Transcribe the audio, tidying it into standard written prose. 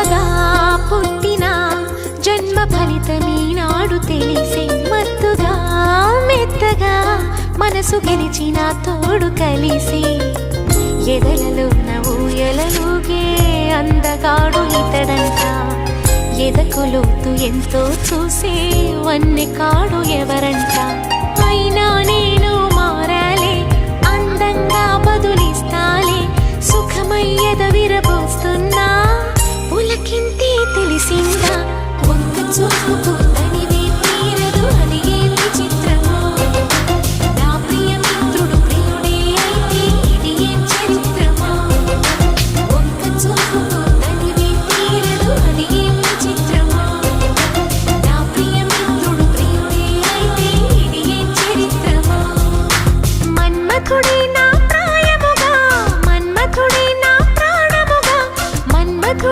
మగువగా పుట్టిన జన్మ ఫలితమీనాడు తెలిసే మత్తుగా మెత్తగా మనసు గెలిచిన తోడు కలిసి ఎదలలో ఊయలలుగే అందగాడు ఇతడంట ఎదకు లోతు ఎంతో చూసే వన్నె కాడు ఎవరంట అయినా నేను మారాలే అందంగా బదులిస్తాలే సుఖమయ్యద విర